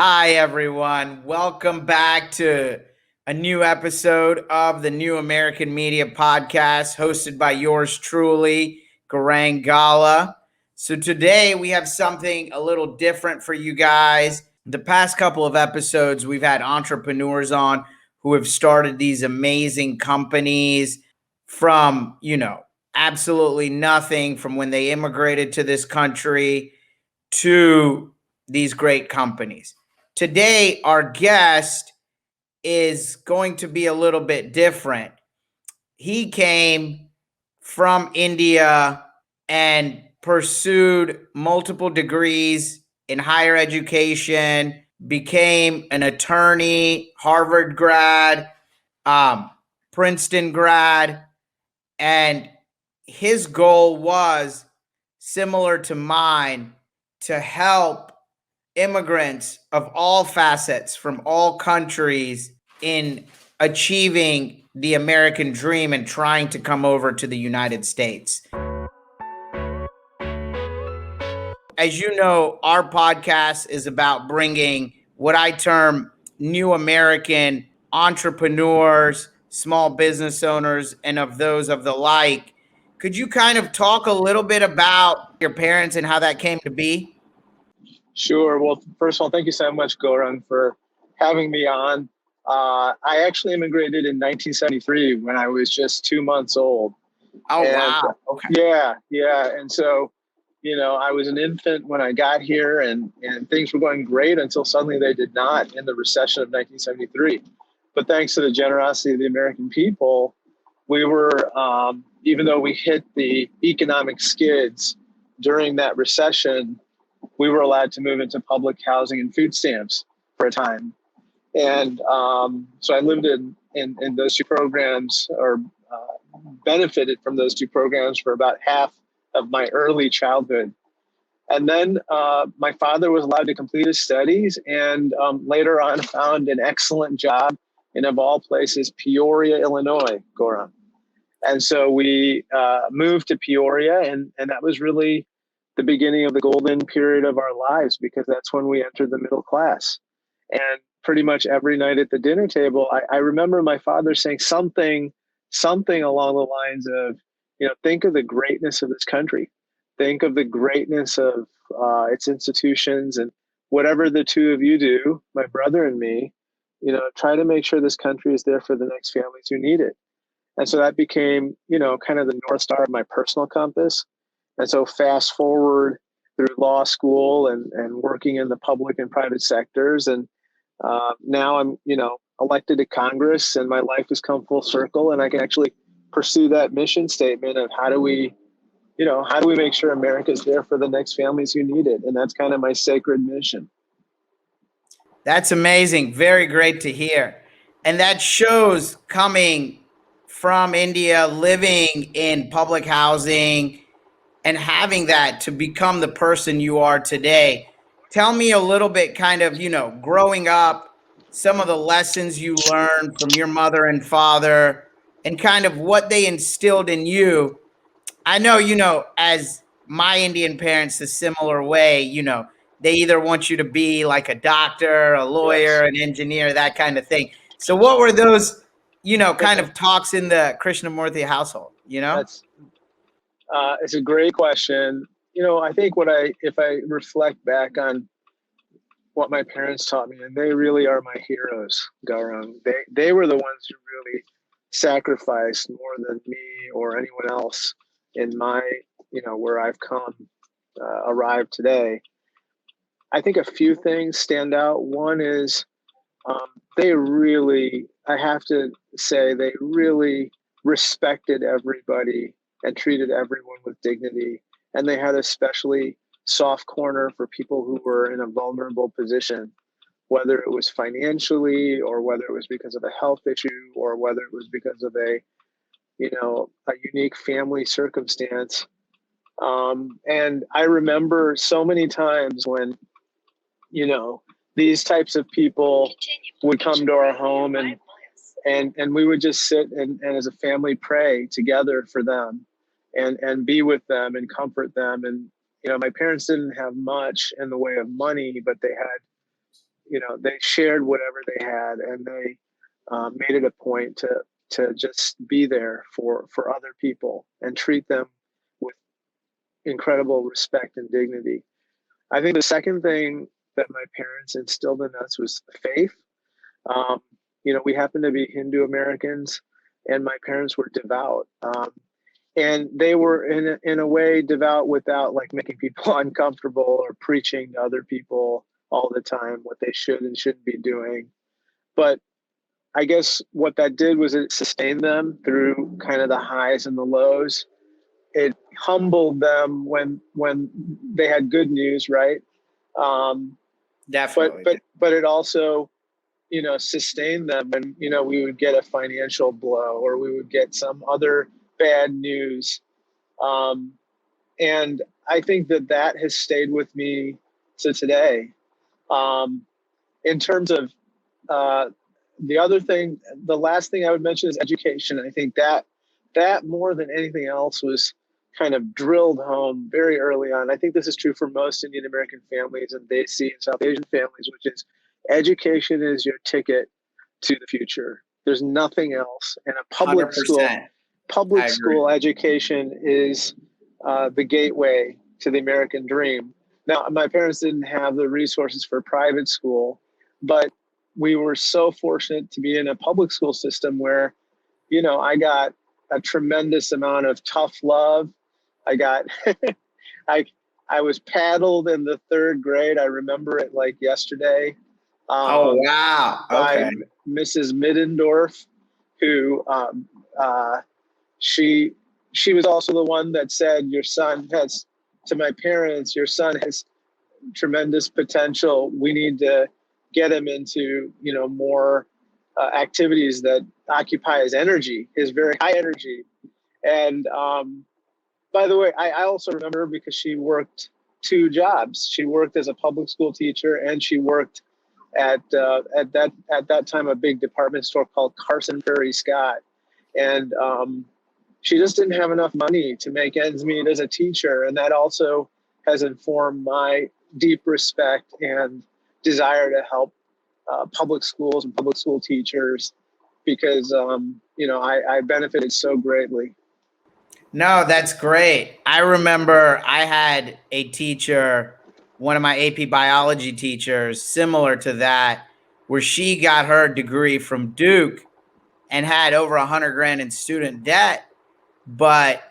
Hi, everyone. Welcome back to a new episode of the New American Media Podcast, hosted by yours truly, Greg Gala. So today we have something a little different for you guys. The past couple of episodes, we've had entrepreneurs on who have started these amazing companies from, absolutely nothing, from when they immigrated to this country to these great companies. Today, our guest is going to be a little bit different. He came from India and pursued multiple degrees in higher education, became an attorney, Harvard grad, Princeton grad, and his goal was similar to mine, to help immigrants of all facets from all countries in achieving the American dream and trying to come over to the United States. As you know, our podcast is about bringing what I term new American entrepreneurs, small business owners, and of those of the like. Could you kind of talk a little bit about your parents and how that came to be? Sure. Well, first of all, thank you so much, Goran, for having me on. I actually immigrated in 1973 when I was just 2 months old. Oh, And wow. Okay. yeah. And so, I was an infant when I got here and things were going great until suddenly they did not in the recession of 1973. But thanks to the generosity of the American people, we were, even though we hit the economic skids during that recession, we were allowed to move into public housing and food stamps for a time. And so I lived in those two programs, or benefited from those two programs for about half of my early childhood. And then my father was allowed to complete his studies and later on found an excellent job in, of all places, Peoria, Illinois, Goran. And so we moved to Peoria, and that was really the beginning of the golden period of our lives, because that's when we entered the middle class. And pretty much every night at the dinner table, I remember my father saying something along the lines of, think of the greatness of this country, think of the greatness of its institutions, and whatever the two of you do, my brother and me, try to make sure this country is there for the next families who need it. And so that became, kind of the North Star of my personal compass. And so fast forward through law school and working in the public and private sectors. And now I'm, elected to Congress, and my life has come full circle, and I can actually pursue that mission statement of how do we make sure America's there for the next families who need it? And that's kind of my sacred mission. That's amazing. Very great to hear. And that shows coming from India, living in public housing, and having that to become the person you are today. Tell me a little bit, kind of, growing up, some of the lessons you learned from your mother and father, and kind of what they instilled in you. I know, as my Indian parents, a similar way, they either want you to be like a doctor, a lawyer, Yes. an engineer, that kind of thing. So what were those, kind of talks in the Krishnamurthi household, That's it's a great question. I think if I reflect back on what my parents taught me, and they really are my heroes, Gaurang. They were the ones who really sacrificed more than me or anyone else in my, where I've come, arrived today. I think a few things stand out. One is they really, I have to say, they really respected everybody and treated everyone with dignity. And they had a especially soft corner for people who were in a vulnerable position, whether it was financially or whether it was because of a health issue or whether it was because of a unique family circumstance. And I remember so many times when, these types of people would come to our home, and we would just sit and as a family pray together for them and be with them and comfort them. And my parents didn't have much in the way of money, but they had they shared whatever they had, and they made it a point to just be there for other people and treat them with incredible respect and dignity. I think the second thing that my parents instilled in us was faith. Um, we happen to be Hindu Americans, and my parents were devout. And they were in a way devout without like making people uncomfortable or preaching to other people all the time what they should and shouldn't be doing. But I guess what that did was it sustained them through kind of the highs and the lows. It humbled them when they had good news, right? Um, Definitely. but it also sustain them. And we would get a financial blow, or we would get some other bad news. And I think that has stayed with me to today. In terms of the last thing I would mention is education. I think that more than anything else was kind of drilled home very early on. I think this is true for most Indian American families and Desi and South Asian families, which is education is your ticket to the future. There's nothing else. And a public 100%. school education is the gateway to the American dream. Now, my parents didn't have the resources for private school, but we were so fortunate to be in a public school system where, I got a tremendous amount of tough love. I got, I was paddled in the third grade. I remember it like yesterday. Oh, wow. By Okay. Mrs. Middendorf, who she was also the one that said, your son has, to my parents, your son has tremendous potential. We need to get him into more activities that occupy his energy, his very high energy. And by the way, I also remember because she worked two jobs. She worked as a public school teacher, and she worked at that time a big department store called Carson Prairie Scott. And she just didn't have enough money to make ends meet as a teacher, and that also has informed my deep respect and desire to help public schools and public school teachers, because I benefited so greatly. No, that's great. I remember I had a teacher, one of my AP biology teachers, similar to that, where she got her degree from Duke and had over 100 grand in student debt. But,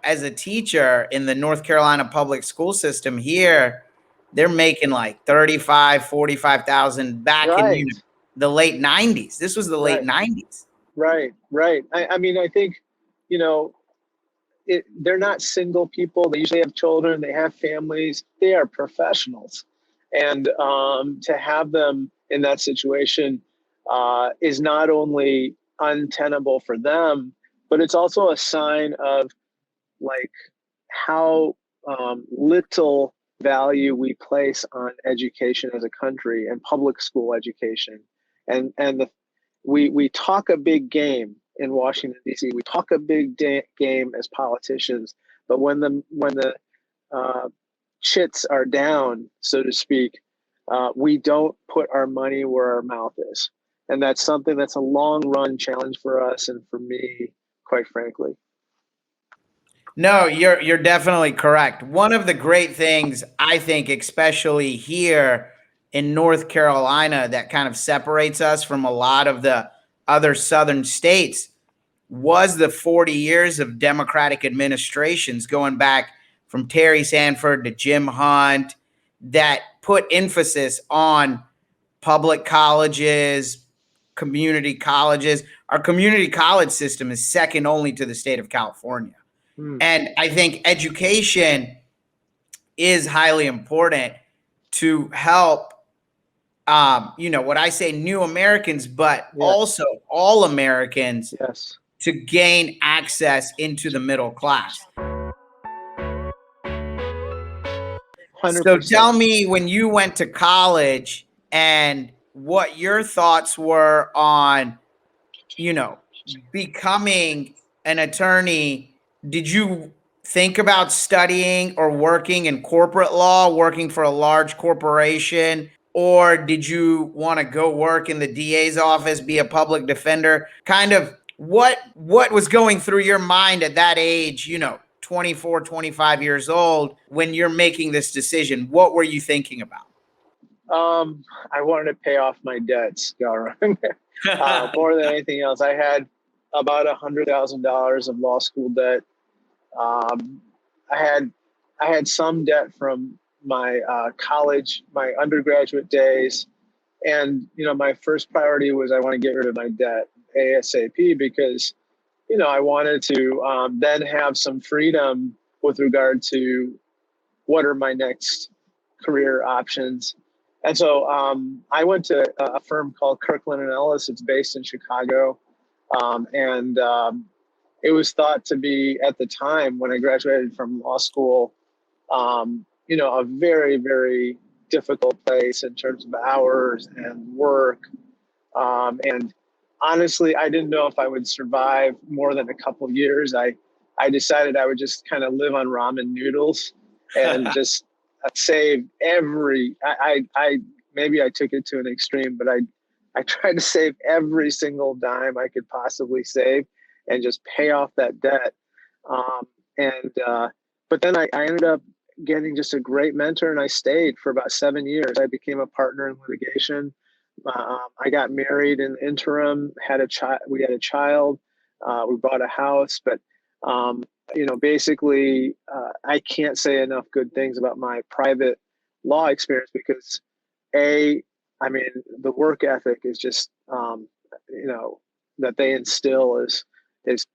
as a teacher in the North Carolina public school system here, they're making like 35, 45,000 back in Right. the late 90s. This was the late 90s. Right. I mean, I think, they're not single people. They usually have children. They have families. They are professionals. And to have them in that situation is not only untenable for them, but it's also a sign of like how little value we place on education as a country and public school education. And we talk a big game in Washington D.C. We talk a big game as politicians, but when the chits are down, so to speak, we don't put our money where our mouth is, and that's something that's a long run challenge for us and for me, quite frankly. No, you're definitely correct. One of the great things I think, especially here in North Carolina, that kind of separates us from a lot of the other southern states was the 40 years of Democratic administrations going back from Terry Sanford to Jim Hunt that put emphasis on public colleges, community colleges. Our community college system is second only to the state of California. And I think education is highly important to help, what I say, new Americans, but also all Americans to gain access into the middle class. 100%. So tell me, when you went to college and what your thoughts were on, becoming an attorney. Did you think about studying or working in corporate law, working for a large corporation? or did you want to go work in the DA's office, be a public defender? Kind of what was going through your mind at that age, 24, 25 years old, when you're making this decision? What were you thinking about? I wanted to pay off my debts, Gaurav. More than anything else. I had about $100,000 of law school debt. Um, I had some debt from my college, my undergraduate days, and my first priority was I want to get rid of my debt ASAP because I wanted to then have some freedom with regard to what are my next career options. And so I went to a firm called Kirkland and Ellis. It's based in Chicago, and it was thought to be, at the time when I graduated from law school, a very, very difficult place in terms of hours and work. And honestly, I didn't know if I would survive more than a couple of years. I decided I would just kind of live on ramen noodles and just save every, I maybe I took it to an extreme, but I tried to save every single dime I could possibly save and just pay off that debt. But then I ended up getting just a great mentor, and I stayed for about 7 years. I became a partner in litigation. I got married in the interim, had a child. We had a child. We bought a house, but basically, I can't say enough good things about my private law experience because, I mean, the work ethic is just, that they instill is it's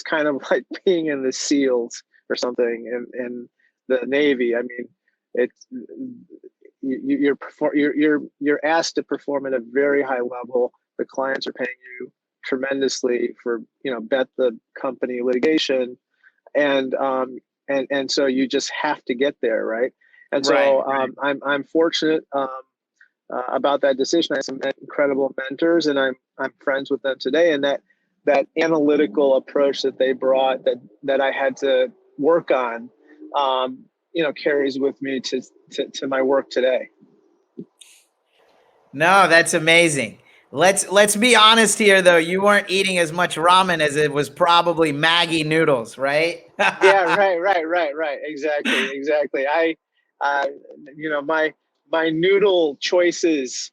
kind of like being in the SEALs or something in the Navy. I mean, it's you're asked to perform at a very high level. The clients are paying you tremendously for bet the company litigation, and so you just have to get there, right? And so Right. I'm fortunate about that decision. I have some incredible mentors, and I'm friends with them today. And that analytical approach that they brought, that I had to work on, carries with me to my work today. No, that's amazing. Let's be honest here, though. You weren't eating as much ramen as it was probably Maggie noodles, right? Yeah, right. Exactly. Uh, my noodle choices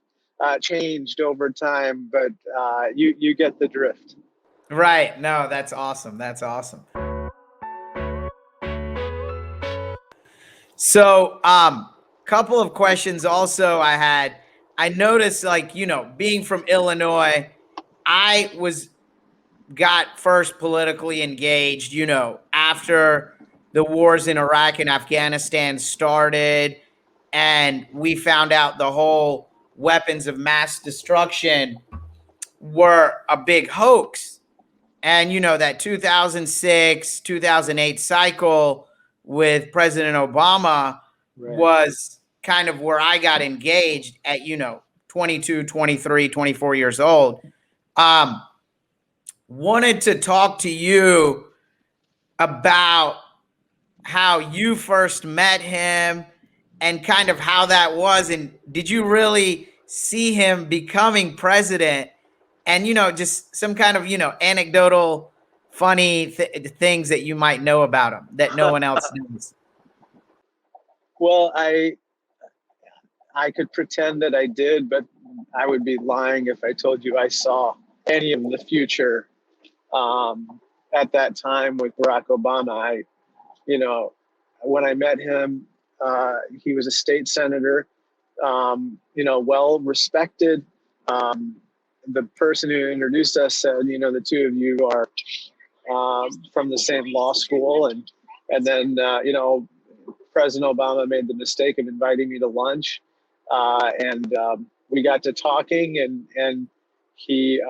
changed over time, but you get the drift. Right. No, that's awesome. That's awesome. So, couple of questions also I had. I noticed, like, being from Illinois, I got first politically engaged, after the wars in Iraq and Afghanistan started, and we found out the whole weapons of mass destruction were a big hoax. And, that 2006, 2008 cycle with President Obama Right. was kind of where I got engaged at, 22, 23, 24 years old. Um, Wanted to talk to you about how you first met him and kind of how that was. And did you really see him becoming president? And, just some kind of, anecdotal, funny things that you might know about him that no one else knows. Well, I could pretend that I did, but I would be lying if I told you I saw any of the future at that time with Barack Obama. When I met him, he was a state senator, well respected. Um, the person who introduced us said, the two of you are from the same law school, and then President Obama made the mistake of inviting me to lunch, and we got to talking, and he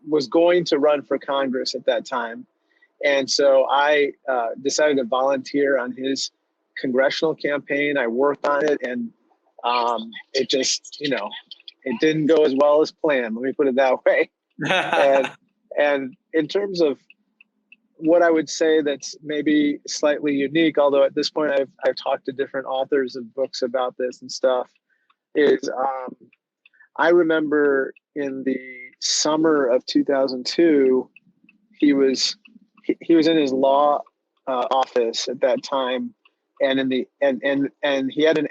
was going to run for Congress at that time, and so I decided to volunteer on his congressional campaign. I worked on it, and it just it didn't go as well as planned. Let me put it that way. And in terms of what I would say that's maybe slightly unique, although at this point I've talked to different authors of books about this and stuff. is I remember in the summer of 2002, he was in his law office at that time, and in the and he had an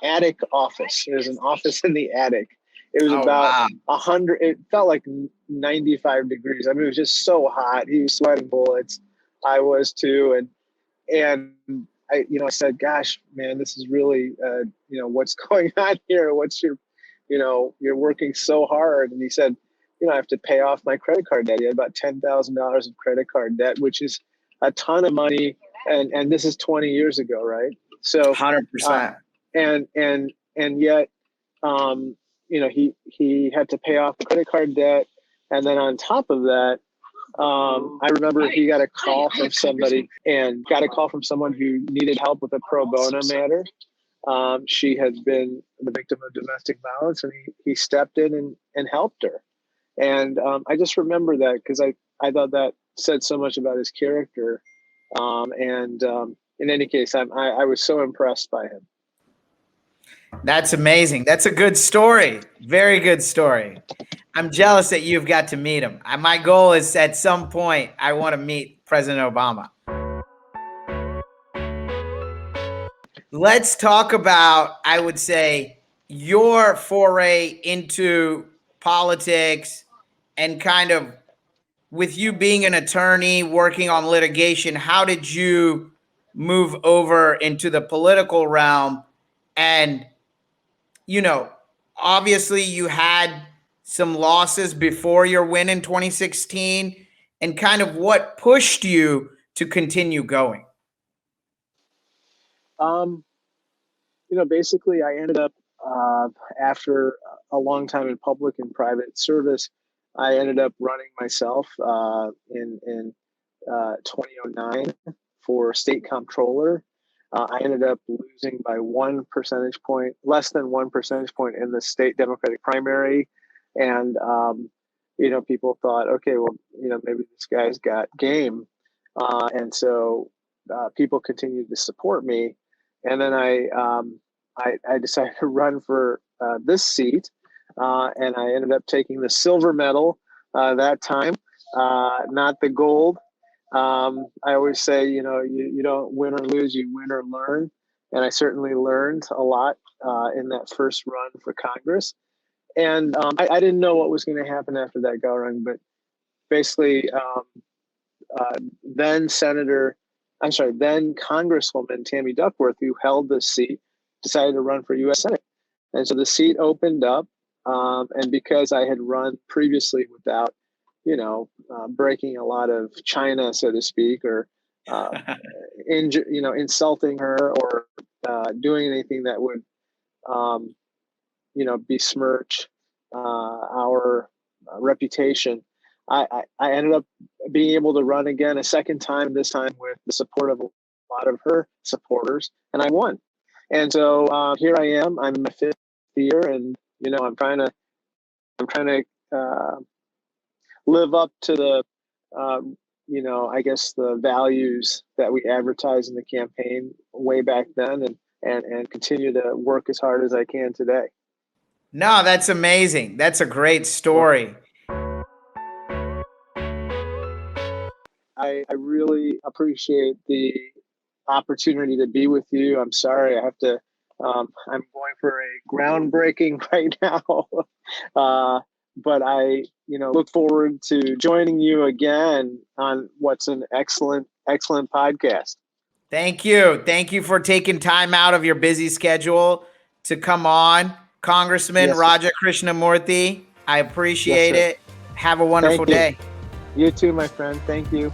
attic office. There was an office in the attic. It was Oh, about wow. 100. It felt like 95 degrees. I mean, it was just so hot. He was sweating bullets. I was too, and I said, "Gosh, man, this is really, what's going on here? What's your, you're working so hard." And he said, "I have to pay off my credit card debt." He had about $10,000 of credit card debt, which is a ton of money, and this is 20 years ago, right? So, 100%. and yet, he had to pay off the credit card debt, and then on top of that, I remember he got a call from somebody who needed help with a pro bono matter. She had been the victim of domestic violence, and he stepped in and helped her. And I just remember that because I thought that said so much about his character. In any case, I was so impressed by him. That's amazing. That's a good story. Very good story. I'm jealous that you've got to meet him. My goal is at some point, I want to meet President Obama. Let's talk about, I would say, your foray into politics and kind of with you being an attorney working on litigation, how did you move over into the political realm? And, obviously you had some losses before your win in 2016, and kind of what pushed you to continue going? Basically, I ended up after a long time in public and private service, I ended up running myself in 2009 for state comptroller. I ended up losing by 1 percentage point, less than 1 percentage point in the state Democratic primary. And, people thought, okay, well, maybe this guy's got game. And so people continued to support me. And then I decided to run for this seat. And I ended up taking the silver medal that time, not the gold. I always say, you don't win or lose, you win or learn. And I certainly learned a lot in that first run for Congress. And I didn't know what was going to happen after that go run, but basically, then Congresswoman Tammy Duckworth, who held this seat, decided to run for U.S. Senate. And so the seat opened up. And because I had run previously without breaking a lot of china, so to speak, or insulting her or doing anything that would besmirch our reputation, I ended up being able to run again a second time, this time with the support of a lot of her supporters, and I won. And so here I am. I'm in my 5th year, and I'm trying to live up to the, I guess the values that we advertised in the campaign way back then, and continue to work as hard as I can today. No, that's amazing. That's a great story. I really appreciate the opportunity to be with you. I'm sorry I have to. I'm going for a groundbreaking right now, but I look forward to joining you again on what's an excellent podcast. Thank you. Thank you for taking time out of your busy schedule to come on, Congressman Raja Krishnamoorthi. I appreciate it. Have a wonderful day. You too, my friend. Thank you.